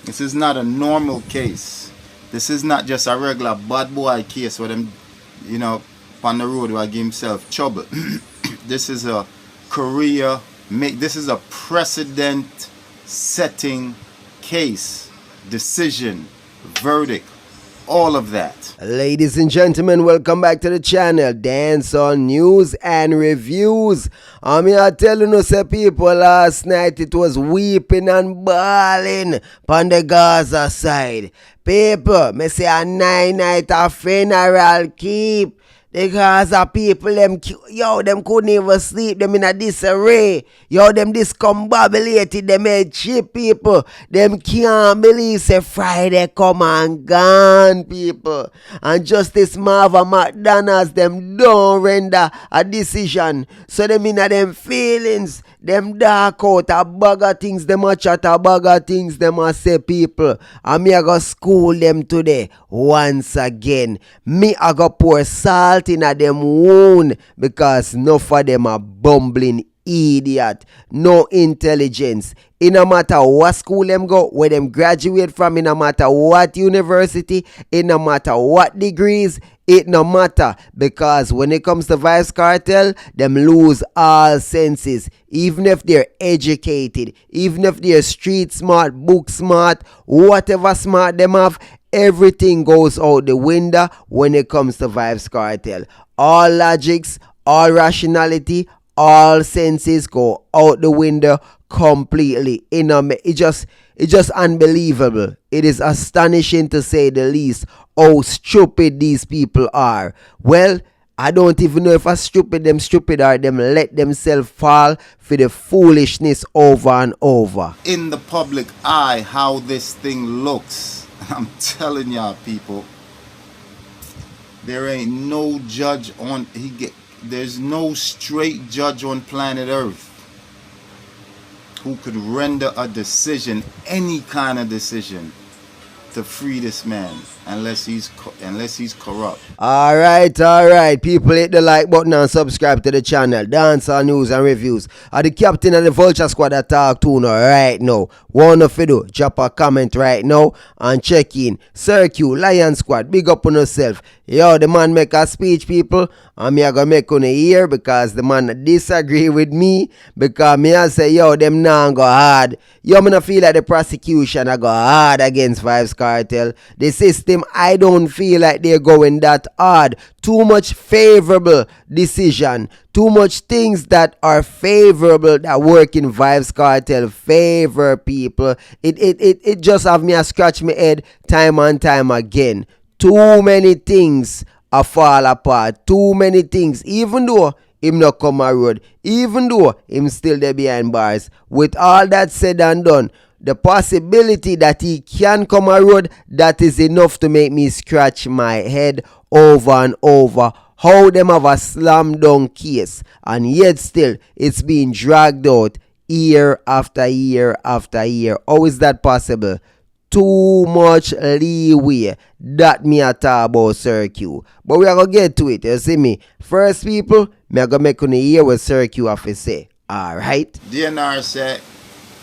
This is not a normal case. This is not just a regular bad boy case where them, on the road where give himself trouble. This is a career this is a precedent setting case, decision, verdict, all of that. Ladies and gentlemen, welcome back to the channel, Dancehall News and Reviews. I'm here telling you, say people, last night it was weeping and bawling on the Gaza side. People, me say a 9 night a funeral keep. The Gaza people, them couldn't even sleep, them in a disarray. Them discombobulated, them head chip, people. Them can't believe, say Friday come and gone, people. And Justice Marva McDonald's, them don't render a decision. So them in a them feelings, them dark out a bag of things, them a chat a bag of things, them a say, people. And me a go school them today, once again. Me a go pour salt in a them wound, because enough of them are bumbling idiot, no intelligence. It no matter what school them go, where them graduate from, it no matter what university, it no matter what degrees, it no matter, because when it comes to Vybz Kartel, them lose all senses. Even if they're educated, even if they're street smart, book smart, whatever smart them have, everything goes out the window when it comes to Vybz Kartel. All logics, all rationality, all senses go out the window completely. It's just unbelievable. It is astonishing, to say the least, how stupid these people are. Well, I don't even know if how stupid them are. Them let themselves fall for the foolishness over and over. In the public eye, how this thing looks, I'm telling y'all, people, there ain't no judge there's no straight judge on planet Earth who could render a decision, any kind of decision, to free this man, unless he's corrupt. Alright, people, hit the like button and subscribe to the channel, Dancehall News and Reviews. I'm the captain of the Vulture Squad that talk to you right now. One of you do, drop a comment right now and check in. Circuit, Lion Squad, big up on yourself. The man make a speech, people, and me I gonna make on hear, because the man disagree with me, because me I say, them now go hard. Me not feel like the prosecution I go hard against Vybz Kartel. The system, I don't feel like they're going that hard. Too much favorable decision, too much things that are favorable that work in Vybz Kartel favor people. It just have me a scratch my head time and time again. Too many things are fall apart. Too many things. Even though him not come a road, even though him still there behind bars. With all that said and done, the possibility that he can come a road, that is enough to make me scratch my head over and over. How them have a slam dunk case, and yet still it's being dragged out year after year after year. How is that possible? Too much leeway. That me a talk about Circuit. But we are gonna get to it, you see me. First, people, me are gonna make you hear what Circuit have to say. Alright? DNR said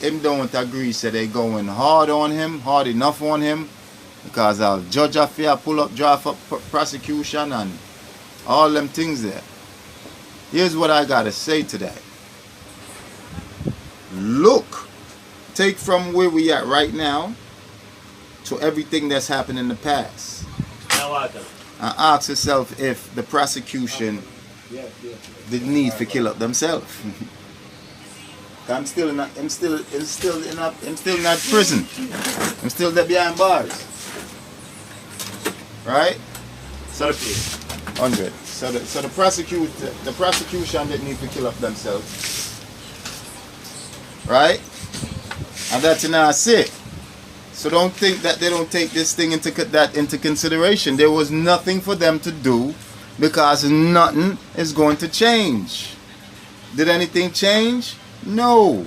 him don't agree, so they going hard enough on him, because our judge affair pull up, draft up prosecution and all them things there. Here's what I gotta say to that. Look, take from where we at right now to everything that's happened in the past. And ask yourself if the prosecution didn't need to kill up themselves. I'm still in that prison. I'm still there behind bars. Right? So the 100. So the prosecution didn't need to kill up themselves. Right? And that's not it. So don't think that they don't take this thing into consideration. There was nothing for them to do, because nothing is going to change. Did anything change? No.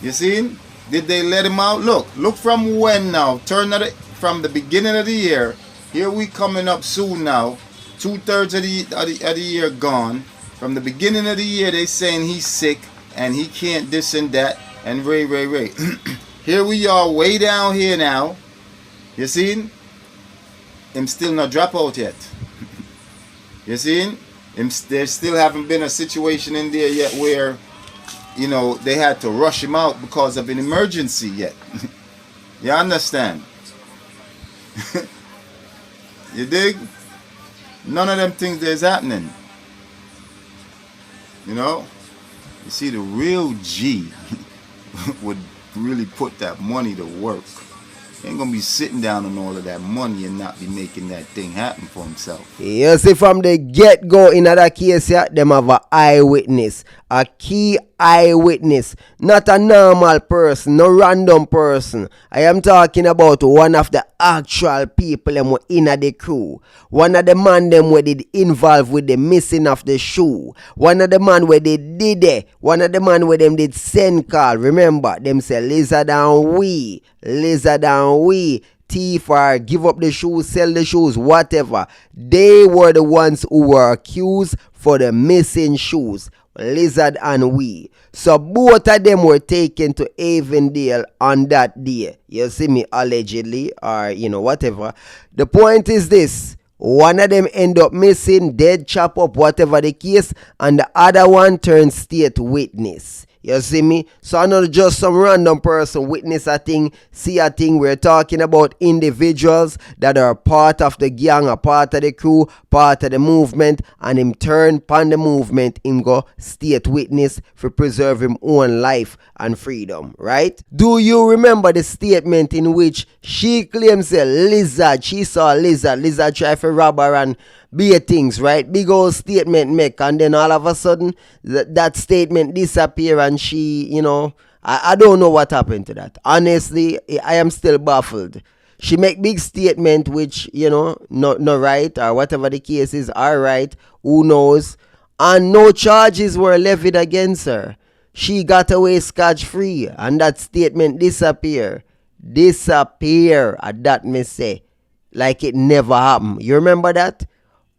You see? Did they let him out? Look from when now? From the beginning of the year. Here we coming up soon now. 2/3 of the year gone. From the beginning of the year, they saying he's sick and he can't this and that and Ray. Here we are way down here now. You see? Him still not drop out yet. You see? There still haven't been a situation in there yet where, you know, they had to rush him out because of an emergency yet. You understand? You dig? None of them things that's happening. You know? You see, the real G would really put that money to work. He ain't gonna be sitting down on all of that money and not be making that thing happen for himself. You see, from the get-go in that case, yeah, them have an eyewitness, a key eyewitness, not a normal person, no random person. I am talking about one of the actual people them were in the crew. One of the man them where did involved with the missing of the shoe. One of the man where they did it. One of the man where them did send call. Remember, them say lizard and we. Thief or give up the shoes, sell the shoes, whatever. They were the ones who were accused for the missing shoes. Lizard and we. So both of them were taken to Avondale on that day. You see me, allegedly, or you know, whatever. The point is this. One of them end up missing, dead, chop up, whatever the case, and the other one turns state witness. You see me? So I'm not just some random person witness a thing, see a thing. We're talking about individuals that are part of the gang, a part of the crew, part of the movement, and him turn upon the movement, him go state witness for preserve him own life and freedom, right? Do you remember the statement in which she claims a lizard, she saw a lizard try to rob her and be things, right? Big old statement make, and then all of a sudden that statement disappear, and she, you know, I don't know what happened to that. Honestly, I am still baffled. She make big statement which, you know, not right, or whatever the case is, are right, who knows, and no charges were levied against her. She got away scotch-free, and that statement disappear, that me say, like it never happened. You remember that?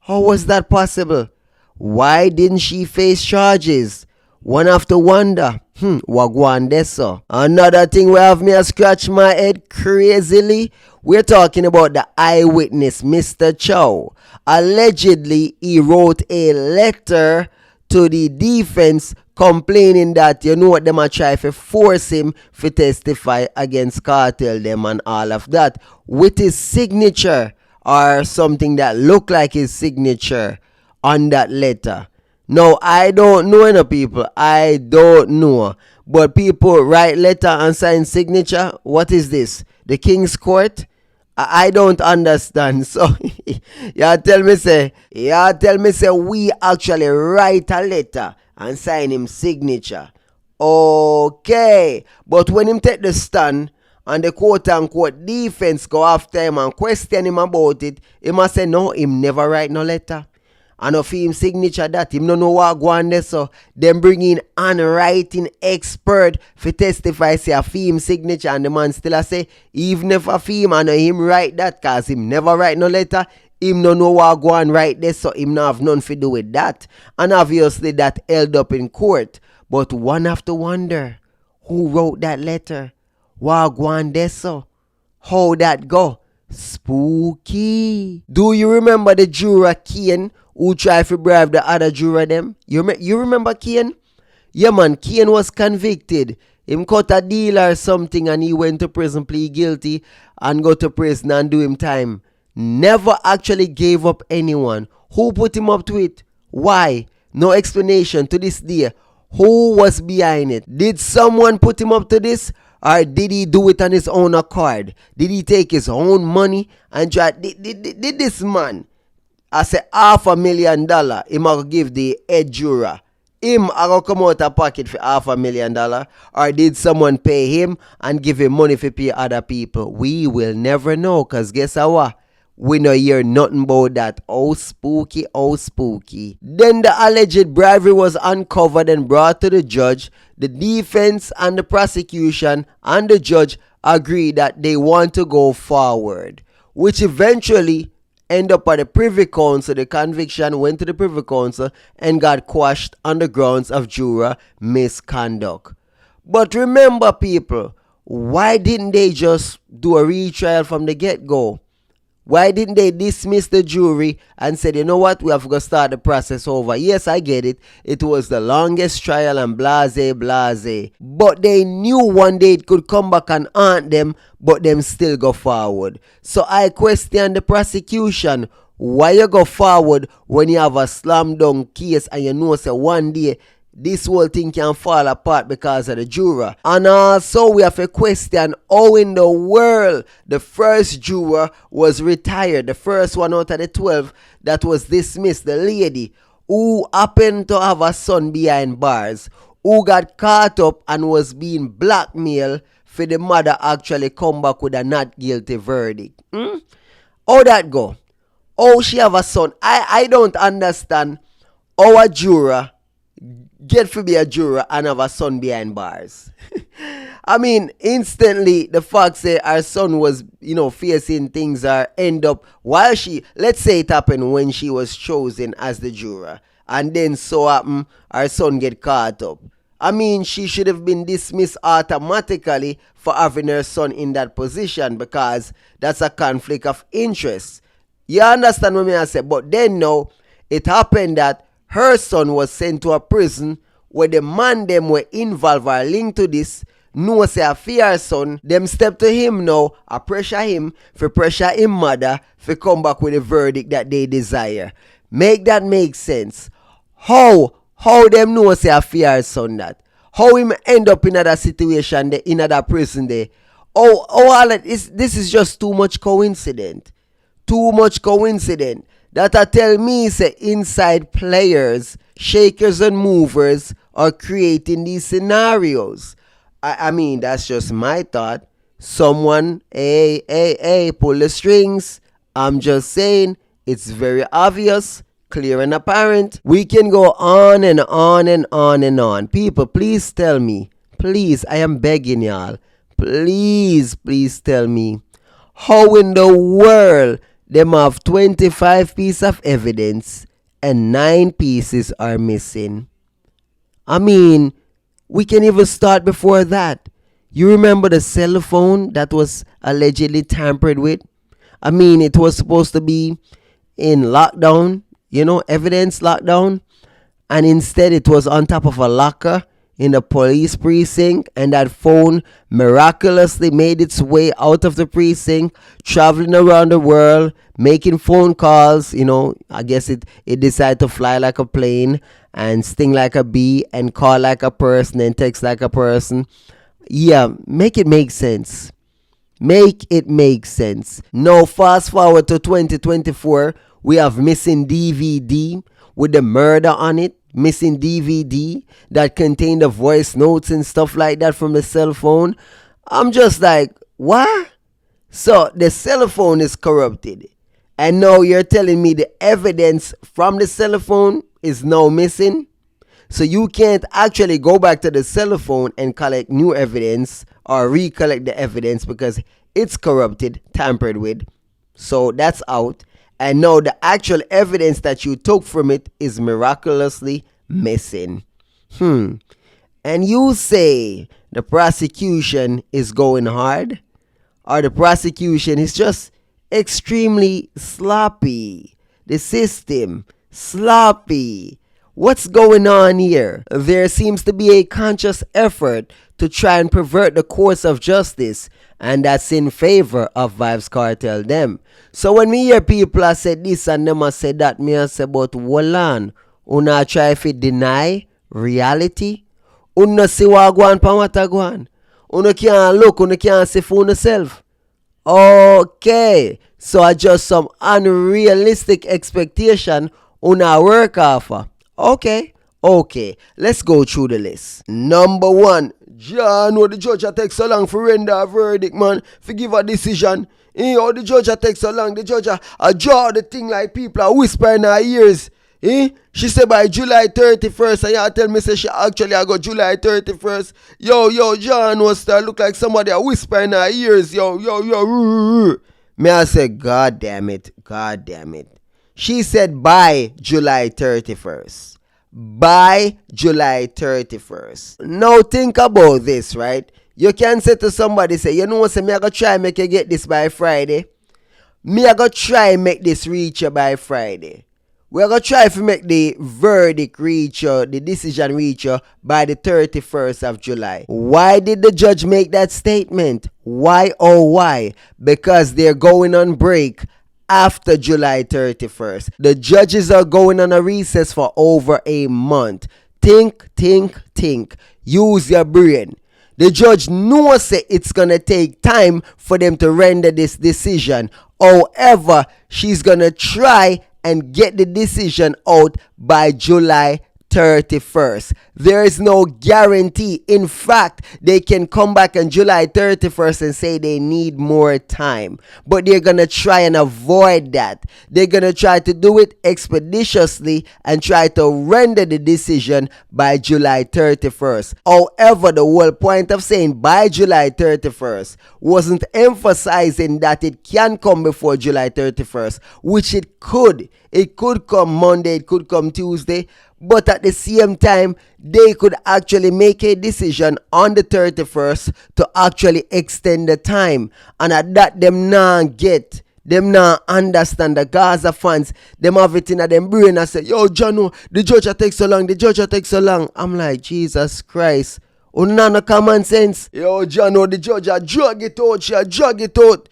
How was that possible? Why didn't she face charges? One have to wonder. Wagwan deso. Another thing we have me a scratch my head crazily. We're talking about the eyewitness, Mr. Chow. Allegedly, he wrote a letter to the defense complaining that, you know what, them are trying to force him to testify against Kartel them and all of that, with his signature or something that looked like his signature on that letter. Now, I don't know any people. I don't know. But people write letter and sign signature. What is this? The King's Court? I don't understand. So, y'all tell me say we actually write a letter and sign him signature. Okay. But when him take the stand and the quote-unquote defense go after him and question him about it, he must say no, him never write no letter. And of him signature that, him no know what go on there, so them bring in handwriting expert for testify say a him signature, and the man still a say, even if a him and him write that, cause him never write no letter, him no know what go on right there, so him no have none to do with that. And obviously that held up in court. But one have to wonder, who wrote that letter? What go on there, so? How that go? Spooky. Do you remember the juror Kane who tried to bribe the other juror them? You remember Kane? Yeah man, Kane was convicted. Him cut a deal or something and he went to prison, plead guilty and go to prison and do him time. Never actually gave up anyone. Who put him up to it? Why? No explanation to this day. Who was behind it? Did someone put him up to this? Or did he do it on his own accord? Did he take his own money and try? Did this man, I say $500,000, him I give the head juror? Him I go come out of pocket for $500,000? Or did someone pay him and give him money for pay other people? We will never know, because guess what? We no hear nothing about that. Oh spooky, oh spooky. Then the alleged bribery was uncovered and brought to the judge. The defense and the prosecution and the judge agreed that they want to go forward, which eventually end up at the Privy Council. The conviction went to the Privy Council and got quashed on the grounds of juror misconduct. But remember people, why didn't they just do a retrial from the get-go? Why didn't they dismiss the jury and said, you know what, we have to start the process over? Yes, I get it. It was the longest trial and blase. But they knew one day it could come back and haunt them, but them still go forward. So I question the prosecution. Why you go forward when you have a slam dunk case and you know say one day this whole thing can fall apart because of the juror? And also we have a question, how in the world the first juror was retired, the first one out of the 12 that was dismissed, the lady who happened to have a son behind bars, who got caught up and was being blackmailed for the mother actually come back with a not guilty verdict. How that go? Oh, she have a son. I don't understand how a juror get to be a juror and have a son behind bars. I mean, instantly the fact say our son was, facing things or end up while she, let's say it happened when she was chosen as the juror, and then so happen our son get caught up. I mean, she should have been dismissed automatically for having her son in that position because that's a conflict of interest. You understand what I say? But then now, it happened that her son was sent to a prison where the man them were involved or linked to this, know say a fear son, them step to him now, a pressure him mother, for come back with a verdict that they desire. Make that make sense. How them know say a fear son that? How him end up in another situation there, in another prison there? All that is, this is just too much coincidence. Too much coincidence. That I tell me say inside players, shakers and movers are creating these scenarios. I mean, that's just my thought. Someone, pull the strings. I'm just saying, it's very obvious, clear and apparent. We can go on and on and on and on. People, please tell me. Please, I am begging y'all. Please tell me. How in the world them have 25 pieces of evidence and 9 pieces are missing? I mean, we can even start before that. You remember the cell phone that was allegedly tampered with? I mean, it was supposed to be in lockdown, evidence lockdown. And instead it was on top of a locker in the police precinct, and that phone miraculously made its way out of the precinct, traveling around the world, making phone calls. I guess it decided to fly like a plane and sting like a bee and call like a person and text like a person. Yeah, make it make sense. Make it make sense. Now fast forward to 2024, we have missing DVD with the murder on it. Missing DVD that contained the voice notes and stuff like that from the cell phone. I'm just like, what? So the cell phone is corrupted, and now you're telling me the evidence from the cell phone is now missing? So you can't actually go back to the cell phone and collect new evidence or recollect the evidence because it's corrupted, tampered with. So that's out. And now the actual evidence that you took from it is miraculously missing. And you say the prosecution is going hard, or the prosecution is just extremely sloppy. The system, sloppy. What's going on here? There seems to be a conscious effort to try and pervert the course of justice, and that's in favor of Vybz Kartel them. So when me hear people I say this and them I say that, me I say, but hold on, una try to deny reality? Una see what go on, pa what go on? Una can't look, una can't see for yourself. Okay, so I just some unrealistic expectation una work off. Okay, let's go through the list. Number 1, John, the judge takes so long for render a verdict, man, for give a decision. The judge takes so long, the judge draw the thing like people are whispering in her ears. She said by July 31st, and you tell me say she actually I got July 31st. Yo, John was to look like somebody are whispering in her ears. Yo. Me I say, God damn it. She said by July 31st. By July 31st. Now think about this, right? You can say to somebody, say, you know what, say, me I go try make you get this by Friday. Me I go try make this reach you by Friday. We are going to try to make the verdict reach you, the decision reach you by the 31st of July. Why did the judge make that statement? Why, oh why? Because they're going on break after July 31st. The judges are going on a recess for over a month. Think. Use your brain. The judge knows it's going to take time for them to render this decision. However, she's going to try and get the decision out by July 31st. There is no guarantee. In fact, they can come back on July 31st and say they need more time. But they're going to try and avoid that. They're going to try to do it expeditiously and try to render the decision by July 31st. However, the whole point of saying by July 31st wasn't emphasizing that it can come before July 31st, which it could. It could come Monday, it could come Tuesday. But at the same time, they could actually make a decision on the 31st to actually extend the time. And at that, them not understand the Gaza fans. Them have it in them brain and say, yo, Jano, the judge takes so long. I'm like, Jesus Christ. No common sense. Yo, Jano, the judge drag it out.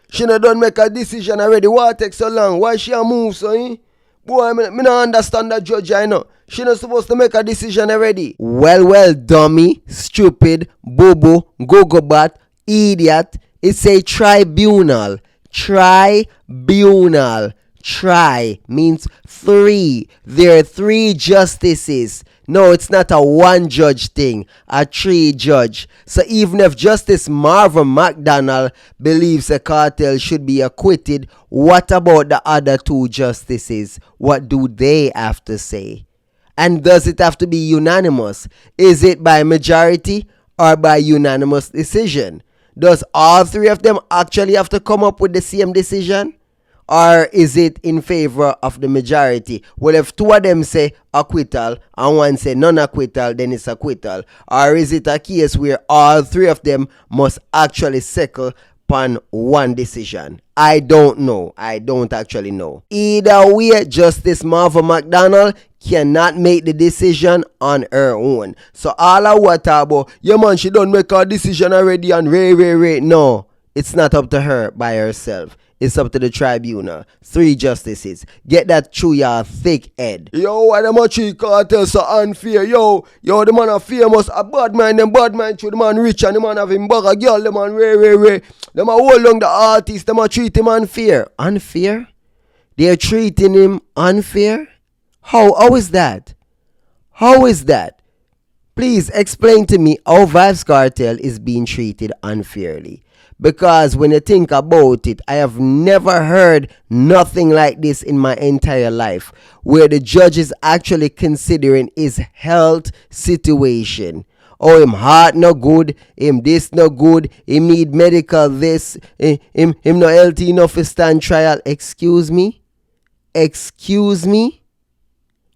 She not done make a decision already. Why take so long? Why she a move so, Boy, me not understand that judge, I know. She not supposed to make a decision already. Well, dummy, stupid, boo-boo, go-go-bat, idiot. It's a tribunal. Tribunal. Tri means three. There are three justices. No, it's not a one judge thing, a three judge. So even if Justice Marvin McDonald believes a cartel should be acquitted, what about the other two justices? What do they have to say? And does it have to be unanimous? Is it by majority or by unanimous decision? Does all three of them actually have to come up with the same decision? Or is it in favor of the majority? Well, if two of them say acquittal and one say non-acquittal, then it's acquittal. Or is it a case where all three of them must actually settle upon one decision? I don't know. I don't actually know. Either way, Justice Marva McDonald cannot make the decision on her own. So all of what about, yeah man, she don't make her decision already and Ray. No, it's not up to her by herself. It's up to the tribunal. Three justices. Get that through your thick head. Yo, why them a three cartel so unfair? Yo, the man a famous. A bad man through the man rich and the man have him bag a girl. The man Ray. Them a hold on the artist. Them a treat him unfair. Unfair? They're treating him unfair? How is that? How is that? Please explain to me how Vybz Kartel is being treated unfairly. Because when you think about it, I have never heard nothing like this in my entire life, where the judge is actually considering his health situation. Oh, him heart no good, him this no good, him need medical this, him no healthy enough to stand trial. Excuse me?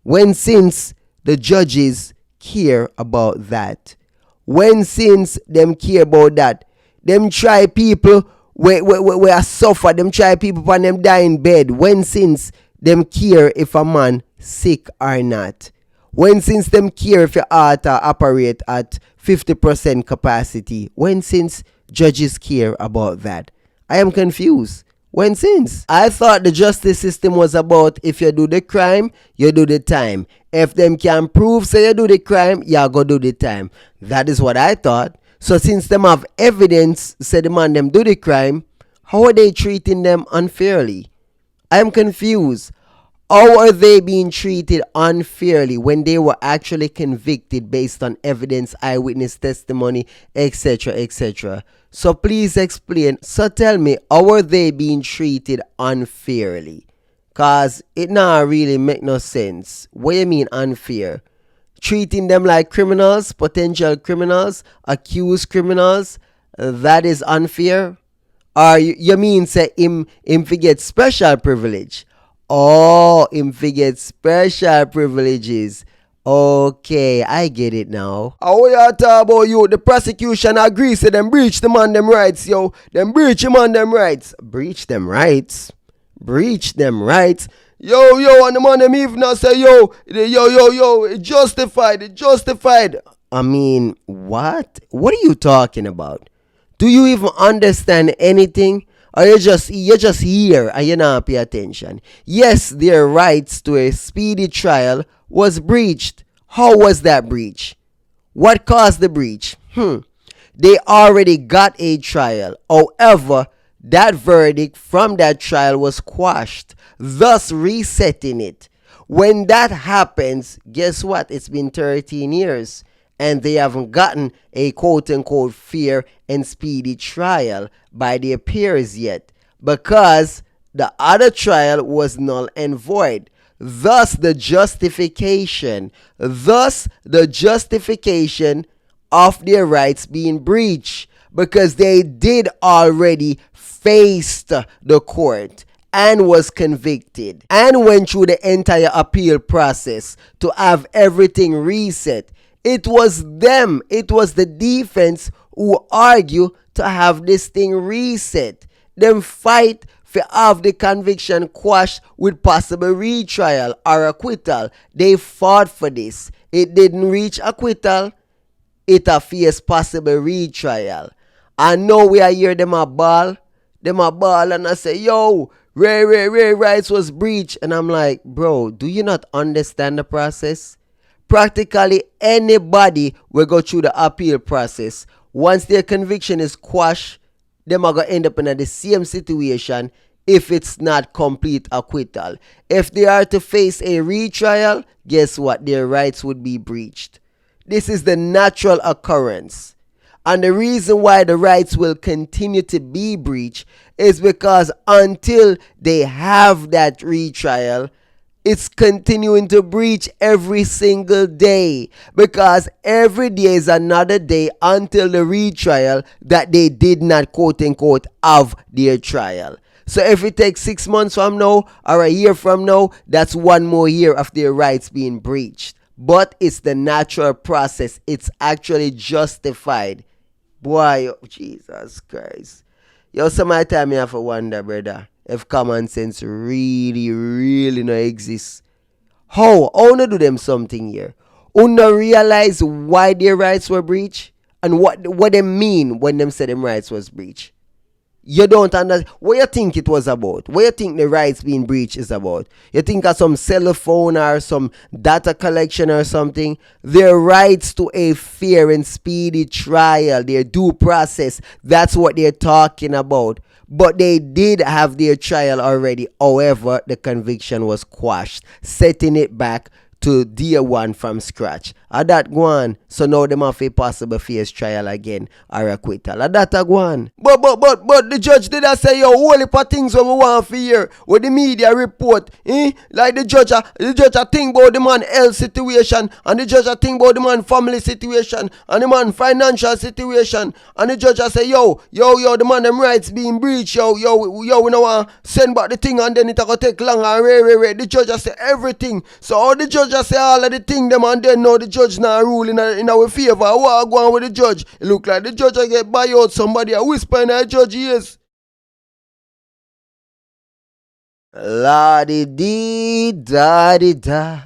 When since the judges care about that? When since them care about that? Them try people where suffer. Them try people when them die in bed. When since them care if a man sick or not? When since them care if your heart operate at 50% capacity? When since judges care about that? I am confused. When since? I thought the justice system was about if you do the crime, you do the time. If them can prove say you do the crime, you go do the time. That is what I thought. So since them have evidence, say the man them do the crime, how are they treating them unfairly? I'm confused. How are they being treated unfairly when they were actually convicted based on evidence, eyewitness testimony, etc. So please explain. So tell me, how are they being treated unfairly? Cause it not really make no sense. What do you mean unfair? Treating them like criminals, potential criminals, accused criminals, that is unfair? Or you mean say him to get special privilege? Oh, him to get special privileges. Okay, I get it now. How you talk about you? The prosecution agrees to them breach the man them rights, yo. Them breach him on them rights. Breach them rights? Breach them rights? Yo, and the man them even say, yo, it justified. I mean, what? What are you talking about? Do you even understand anything? Or you're just here and you not pay attention? Yes, their rights to a speedy trial was breached. How was that breach? What caused the breach? They already got a trial. However, that verdict from that trial was quashed, thus resetting it. When that happens, guess what? It's been 13 years. And they haven't gotten a quote-unquote fair and speedy trial by their peers yet, because the other trial was null and void. Thus the justification of their rights being breached, because they did already face the court and was convicted and went through the entire appeal process to have everything reset. It was them, it was the defense who argue to have this thing reset. Them fight for have the conviction quashed with possible retrial or acquittal. They fought for this. It didn't reach acquittal. It a face possible retrial. I know we are here them a ball and I say, yo, Ray rights was breached. And I'm like, bro, do you not understand the process? Practically anybody will go through the appeal process. Once their conviction is quashed, them are going to end up in the same situation if it's not complete acquittal. If they are to face a retrial, guess what? Their rights would be breached. This is the natural occurrence. And the reason why the rights will continue to be breached is because until they have that retrial, it's continuing to breach every single day, because every day is another day until the retrial that they did not quote unquote have their trial. So if it takes 6 months from now or a year from now, that's one more year of their rights being breached. But it's the natural process. It's actually justified. Boy, oh, Jesus Christ. Yo, some of the time you have to wonder, brother, if common sense really no exists. How no do them something here? No realize why their rights were breached and what they mean when them say them rights was breached. You don't understand. What you think it was about? What you think the rights being breached is about? You think of some cell phone or some data collection or something? Their rights to a fair and speedy trial, their due process, that's what they're talking about. But they did have their trial already. However, the conviction was quashed, setting it back to day one from scratch. That go on. So now them have a possible face trial again or acquittal. That a go on. But the judge did say, yo, whole heap of things when we want to hear with the media report. Like the judge a think about the man health situation, and the judge a think about the man family situation, and the man financial situation, and the judge a say, yo, the man them rights being breached, yo, we don't want to send back the thing and then it a go take long and rare. The judge a say everything. So all the judge a say all of the thing them, and then now the judge now ruling in our favor. What go on with the judge? It look like the judge a get buy out somebody a whisper in the judge ears. La-di-dee, da-di-da,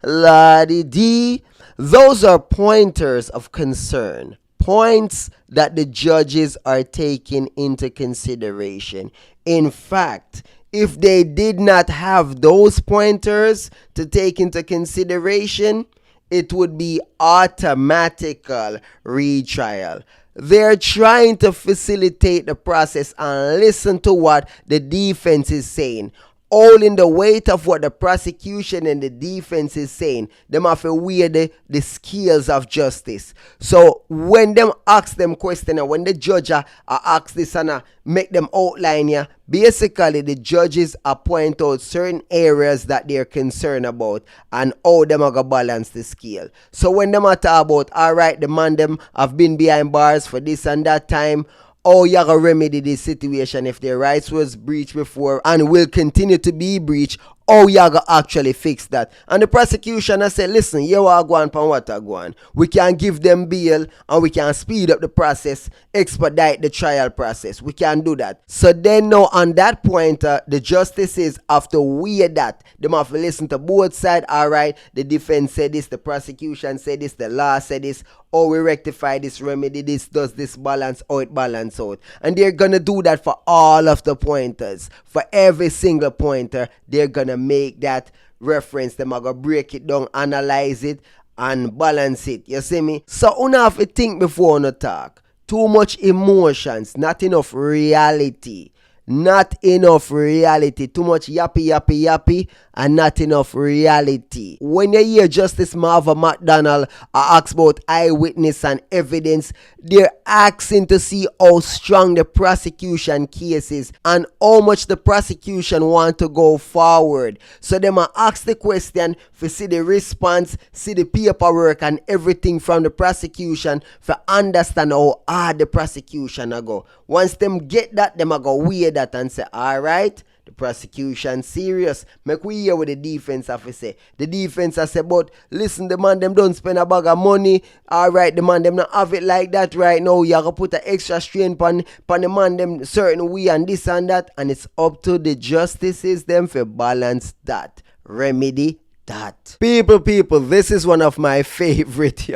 la-di-dee. Those are pointers of concern. Points that the judges are taking into consideration. In fact, if they did not have those pointers to take into consideration, it would be automatical retrial. They're trying to facilitate the process and listen to what the defense is saying. All in the weight of what the prosecution and the defense is saying. Them have to weigh the scales of justice. So when them ask them question, when the judge ask this and make them outline here, basically the judges point out certain areas that they're concerned about and how them are going to balance the scale. So when them talk about, alright, the man them have been behind bars for this and that time, how you gonna remedy this situation if their rights was breached before and will continue to be breached? how you go actually fix that. And the prosecution has said, listen, you are going on what are going. We can give them bail and we can speed up the process, expedite the trial process. We can do that. So then now on that point, the justices have to weigh that. They have to listen to both sides. Alright, the defense said this, the prosecution said this, the law said this. Or we rectify this, remedy this, does this balance, or it balance out. And they're gonna do that for all of the pointers. For every single pointer, they're gonna make that reference. They're gonna break it down, analyze it, and balance it. You see me? So you have to think before you talk. Too much emotions, not enough reality. Not enough reality. Too much yappy, and not enough reality. When you hear Justice Marva McDonald ask about eyewitness and evidence, they're asking to see how strong the prosecution case is and how much the prosecution want to go forward. So they might ask the question for see the response, see the paperwork and everything from the prosecution for understand how hard the prosecution a go. Once them get that, them a go weigh that and say, alright, the prosecution serious. Make we hear what the defense have to say. The defense has said, but listen, the man them don't spend a bag of money. Alright, the man them not have it like that right now. You have to put an extra strain pan the man them certain way and this and that. And it's up to the justices them for balance that. Remedy that. People, this is one of my favorite.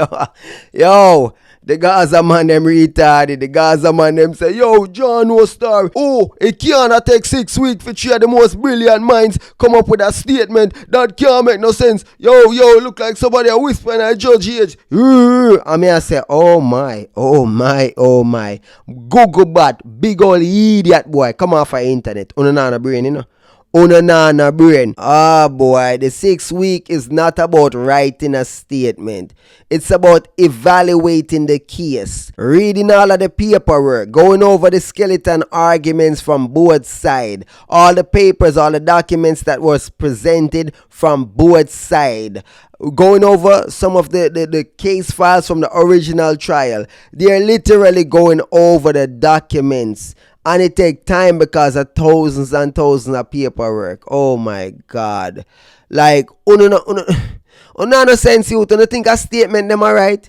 Yo. The Gaza man them retarded. The Gaza man them say, yo, John was star. Oh, it can't take 6 weeks for three of the most brilliant minds come up with a statement that can't make no sense. Yo, look like somebody a whispering at Judge Age. I mean, I say, oh my. Google bot, big old idiot boy, come off the internet. Unanana brain, you know. Unanana brain. Ah boy, the 6 week is not about writing a statement. It's about evaluating the case, reading all of the paperwork, going over the skeleton arguments from both sides, all the papers, all the documents that was presented from both sides, going over some of the case files from the original trial. They're literally going over the documents. And it takes time because of thousands and thousands of paperwork. Oh my God. Like, no sense you to think a statement them alright.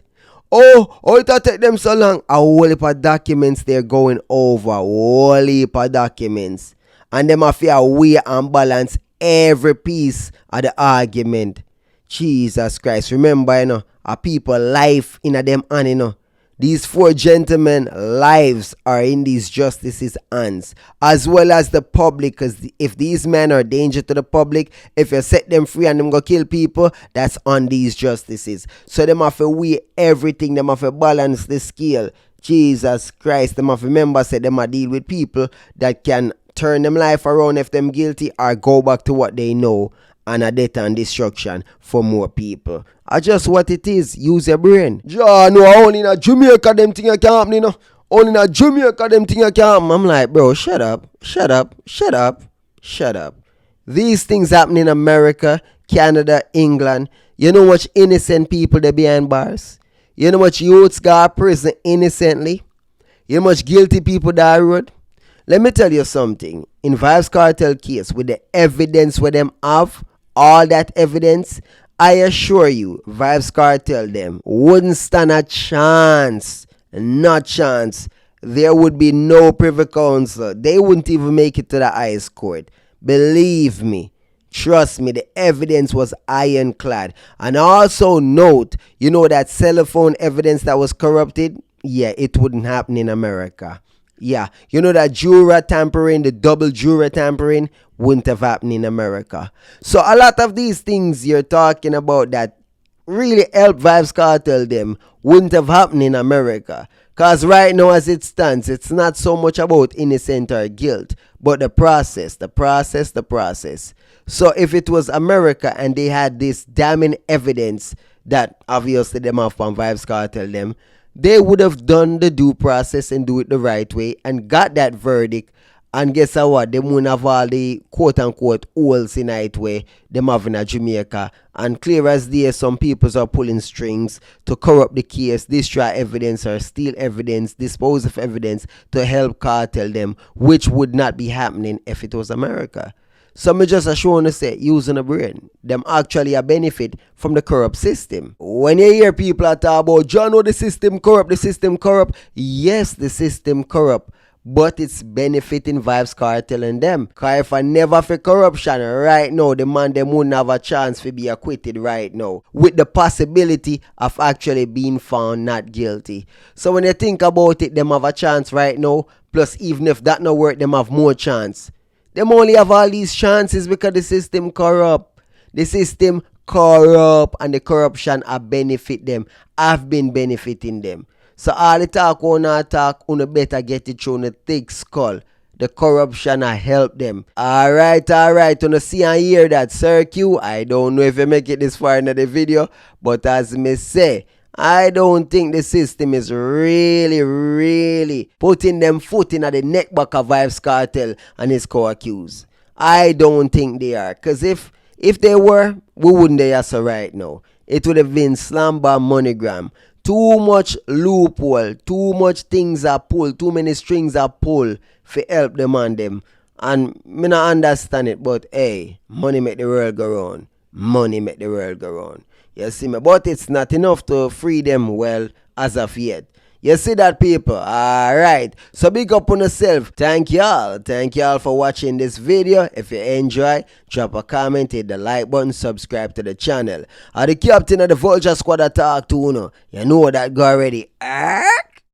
Oh, it'll take them so long. A whole heap of documents they're going over. A whole heap of documents. And them have to weigh and balance every piece of the argument. Jesus Christ. Remember, you know, a people life in a them hand, you know. These 4 gentlemen lives are in these justices' hands, as well as the public, because if these men are a danger to the public, if you set them free and them go kill people, that's on these justices. So them have to weigh everything, them have to balance the scale. Jesus Christ, them have to remember, say them have to deal with people that can turn them life around if them guilty or go back to what they know and a death and destruction for more people. I just what it is. Use your brain. Ja, no, only in a Jamaica them thing can happen, you know. Only in a Jamaica them thing can happen. I'm like, bro, shut up. These things happen in America, Canada, England. You know much innocent people they behind bars. You know much youths got prison innocently. You know much guilty people die road. Let me tell you something. In Vybz Kartel case, with the evidence where them have, all that evidence, I assure you, Vybz Kartel them wouldn't stand a chance. Not chance. There would be no privy council. They wouldn't even make it to the highest court. Believe me. Trust me, the evidence was ironclad. And also note, you know that cell phone evidence that was corrupted? Yeah, it wouldn't happen in America. Yeah, you know that juror tampering, the double juror tampering, wouldn't have happened in America. So a lot of these things you're talking about that really help Vybz Kartel them wouldn't have happened in America. Because right now as it stands, it's not so much about innocent or guilt, but the process. So if it was America and they had this damning evidence that obviously them have from Vybz Kartel them, they would have done the due process and do it the right way and got that verdict. And guess what? They wouldn't have all the quote-unquote holes in it way them have in Jamaica. And clear as day, some people are pulling strings to corrupt the case, destroy evidence or steal evidence, dispose of evidence to help cartel them, which would not be happening if it was America. So me just a show to say, using a brain, them actually a benefit from the corrupt system. When you hear people talk about, John, the system corrupt. Yes, the system corrupt. But it's benefiting Vybz Kartel and them. Cause if I never for corruption right now, the man them wouldn't have a chance to be acquitted right now. With the possibility of actually being found not guilty. So when you think about it, them have a chance right now. Plus even if that not work, them have more chance. Them only have all these chances because the system corrupt. The system corrupt and the corruption a benefit them. Have been benefiting them. So all the talk on attack, you better get it through the thick skull. The corruption a help them. Alright. You see and hear that, Sir Q. I don't know if you make it this far in the video, but as me say, I don't think the system is really putting them foot in the neck back of Vybz Kartel and his co-accused. I don't think they are. Because if they were, we wouldn't they so right now. It would have been slumber MoneyGram. Too much loophole, too much things are pulled, too many strings are pulled for help them and them. And me not understand it, but hey, money make the world go round. Money make the world go round. You see me? But it's not enough to free them well as of yet. You see that, people? Alright. So big up on yourself. Thank y'all. Thank y'all for watching this video. If you enjoy, drop a comment, hit the like button, subscribe to the channel. The captain of the Vulture Squad I talk to, you know that go already.